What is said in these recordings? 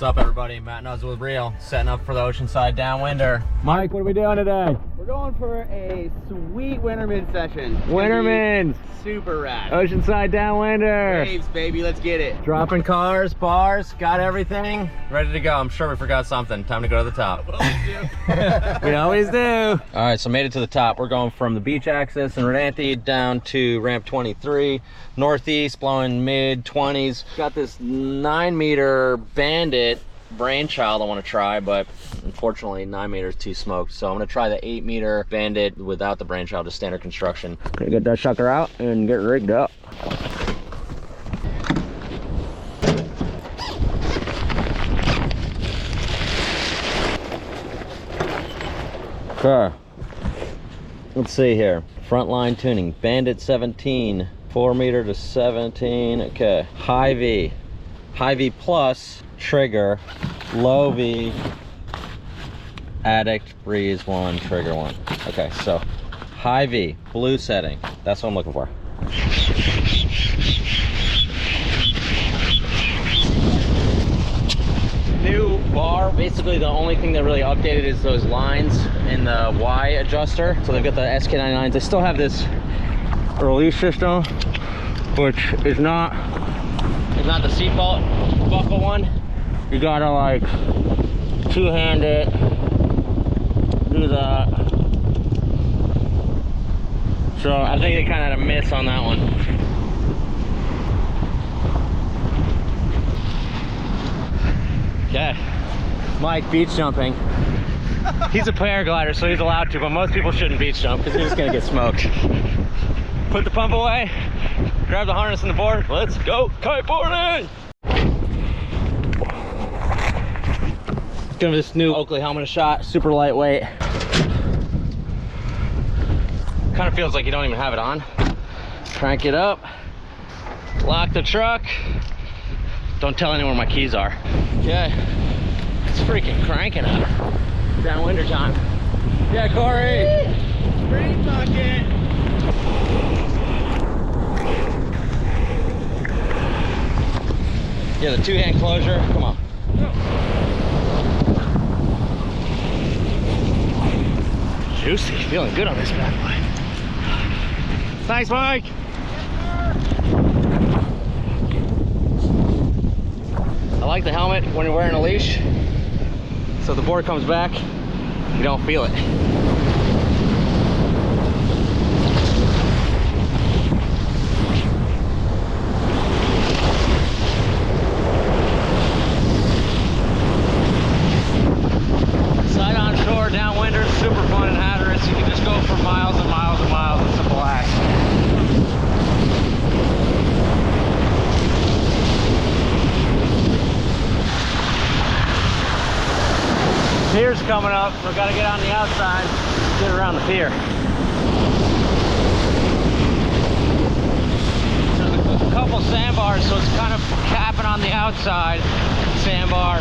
What's up, everybody? Matt Nuzzo with Reel, setting up for the Oceanside Downwinder. Mike, what are we doing today? We're going for a sweet Wintermen session. Wintermen! Super rad. Oceanside Downwinder! Waves, baby, let's get it. Dropping cars, bars, got everything. Ready to go. I'm sure we forgot something. Time to go to the top. We always do. All right, so made it to the top. We're going from the beach access in Rodanthe down to ramp 23, northeast, blowing mid 20s. Got this 9-meter Bandit brainchild I want to try, but unfortunately 9 meters too smoked, so I'm going to try the 8-meter Bandit without the brainchild, just standard construction. Gonna get that sucker out and get rigged up. Okay, let's see here. Frontline tuning, Bandit 17, 4-meter to 17. Okay, high V plus trigger, low V, addict, breeze 1, trigger 1. Okay, so high V, blue setting. That's what I'm looking for. New bar. Basically, the only thing that really updated is those lines in the Y adjuster. So they've got the SK99s. They still have this release system, which is not the seatbelt buckle one. You gotta like two-hand it, do that. So I think they kind of had a miss on that one. Okay, Mike beach jumping. He's a paraglider, so he's allowed to, but most people shouldn't beach jump because they're just gonna get smoked. Put the pump away, grab the harness and the board, let's go kiteboarding! Give this new Oakley helmet a shot, super lightweight. Kind of feels like you don't even have it on. Crank it up, lock the truck. Don't tell anyone where my keys are. Okay, it's freaking cranking up. Downwinder time. Yeah, Corey. Brain bucket. Yeah, the two-hand closure. Come on. Juicy, feeling good on this bad boy. Thanks, Mike. I like the helmet when you're wearing a leash, so the board comes back, you don't feel it. Side on shore, downwinder, super fun and hazardous. You can just go for miles and miles and miles in simple acts. Pier's coming up. We've got to get on the outside, get around the pier. There's a couple sandbars, so it's kind of capping on the outside sandbar,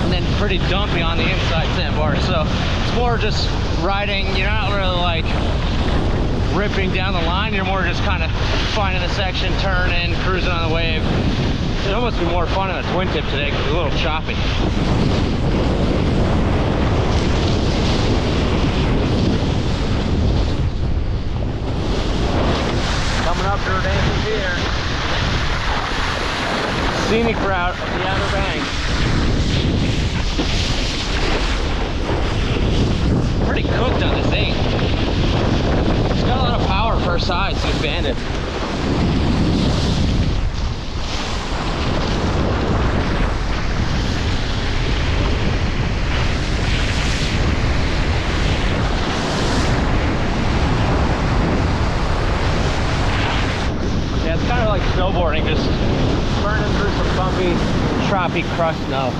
and then pretty dumpy on the inside sandbar. So it's more just riding. You're not really like ripping down the line. You're more just kind of finding a section, turning, cruising on the wave. It'll almost be more fun on a twin tip today because it's a little choppy. Coming up to Rodanthe Pier. Scenic route of the Outer Banks. Pretty cooked on this thing. It's got a lot of power per size, this Bandit. Yeah, it's kind of like snowboarding, just burning through some bumpy, choppy crust snow.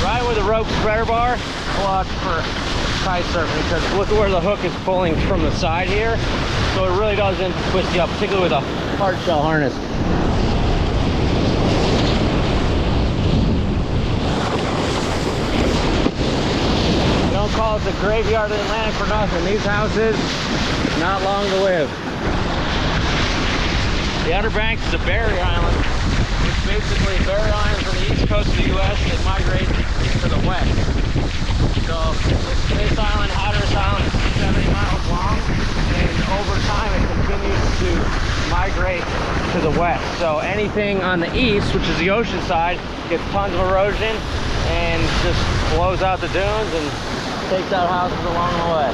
Right with a rope spreader bar, clutch for kite surfing, because look at where the hook is pulling from the side here, so it really doesn't twist you up, particularly with a hard shell harness. Don't call it the graveyard of the Atlantic for nothing. These houses, not long to live. The Outer Banks is a berry island. It's basically a berry island from the east coast of the U.S. that migrates to the west. So this island, Hatteras Island, is 70 miles long, and over time it continues to migrate to the west. So anything on the east, which is the ocean side, gets tons of erosion and just blows out the dunes and takes out houses along the way.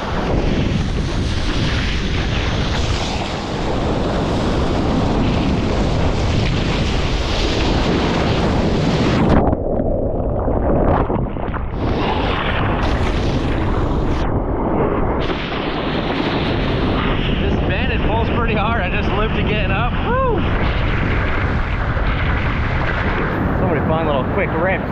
Pretty hard. I just lived to getting up. Woo! So many fun little quick rips.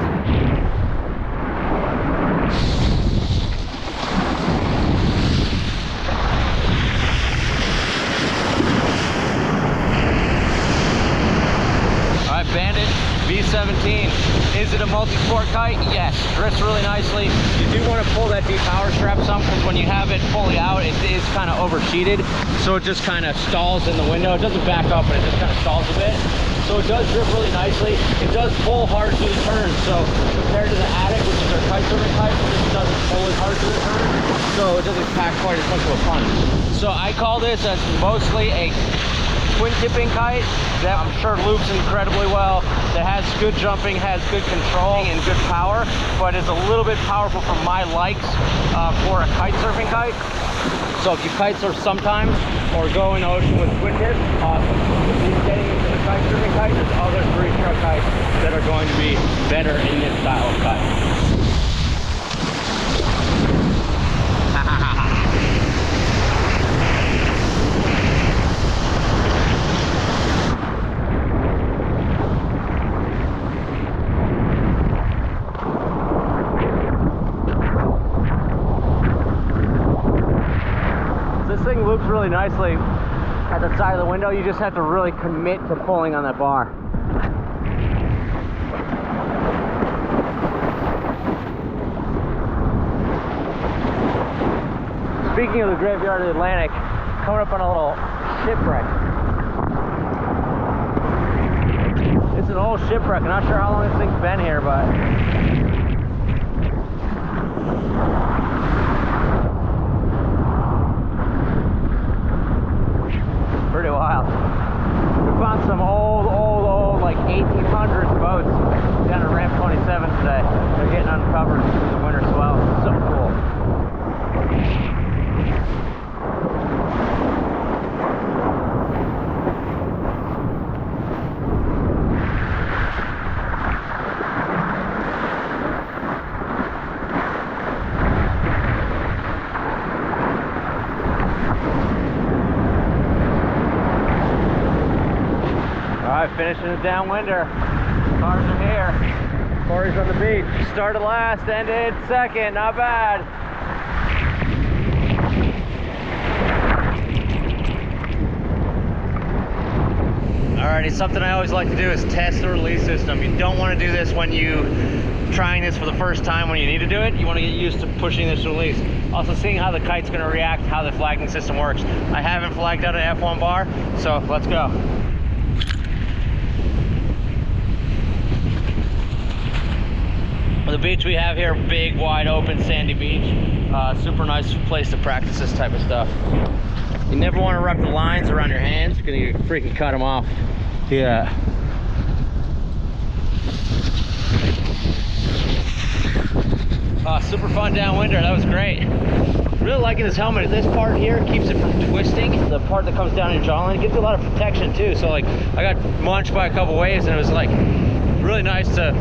All right, Bandit V17. Is it a multi-sport kite? Yes. Drifts really nicely. You do want to pull that deep power strap some, because when you have it fully out, it is kind of over-sheeted. So it just kind of stalls in the window. It doesn't back up, but it just kind of stalls a bit. So it does drift really nicely. It does pull hard through the turns. So compared to the Attic, which is our kitesurfing kite, it doesn't pull as hard through the turns. So it doesn't pack quite as much of a punch. So I call this as mostly a twin tipping kite that I'm sure loops incredibly well, that has good jumping, has good control and good power, but is a little bit powerful for my likes for a kite surfing kite. So if you kite surf sometimes or go in the ocean with twin tips, awesome. If you're getting into the kite surfing kite, there's other 3-stroke kites that are going to be better in this style of kite. This thing loops really nicely at the side of the window. You just have to really commit to pulling on that bar. Speaking of the graveyard of the Atlantic, coming up on a little shipwreck. It's an old shipwreck. I'm not sure how long this thing's been here, but pretty wild. We found some old like 1800s boats down at Ramp 27 today. They're getting uncovered through the winter swell. So cool. Alright, finishing the Downwinder. Cars are here. Corey's on the beach. Started last, ended second. Not bad. Alrighty, something I always like to do is test the release system. You don't want to do this when you're trying this for the first time when you need to do it. You want to get used to pushing this release. Also seeing how the kite's going to react, how the flagging system works. I haven't flagged out an F1 bar, so let's go. The beach we have here, big, wide open, sandy beach. Super nice place to practice this type of stuff. You never want to wrap the lines around your hands. You're gonna freaking cut them off. Yeah. Super fun Downwinder. That was great. Really liking this helmet. This part here keeps it from twisting. The part that comes down your jawline, it gives you a lot of protection too. So like, I got munched by a couple waves, and it was like really nice to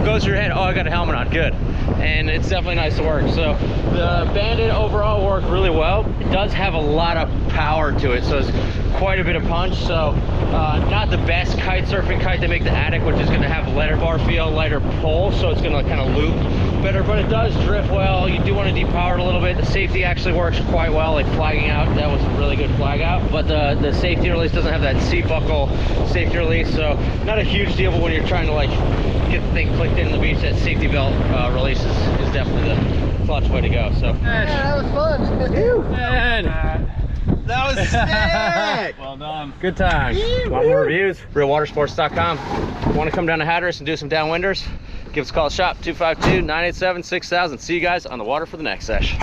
go through your head. Oh, I got a helmet on. Good. And it's definitely nice to work. So the Bandit overall worked really well. It does have a lot of power to it, so it's quite a bit of punch. So not the best kite surfing kite. They make the Attic, which is going to have a lighter bar feel, lighter pull, so it's going to kind of loop better, but it does drift well. You do want to depower it a little bit. The safety actually works quite well, like flagging out. That was a really good flag out, but the safety release doesn't have that seat buckle safety release, so not a huge deal. But when you're trying to like get the thing clicked in the beach, that safety belt release is definitely the clutch way to go. So yeah, that was fun. Man, That was sick. Well done. Good time. Want more reviews? RealWatersports.com. Want to come down to Hatteras and do some downwinders? Give us a call at shop 252-987-6000. See you guys on the water for the next sesh.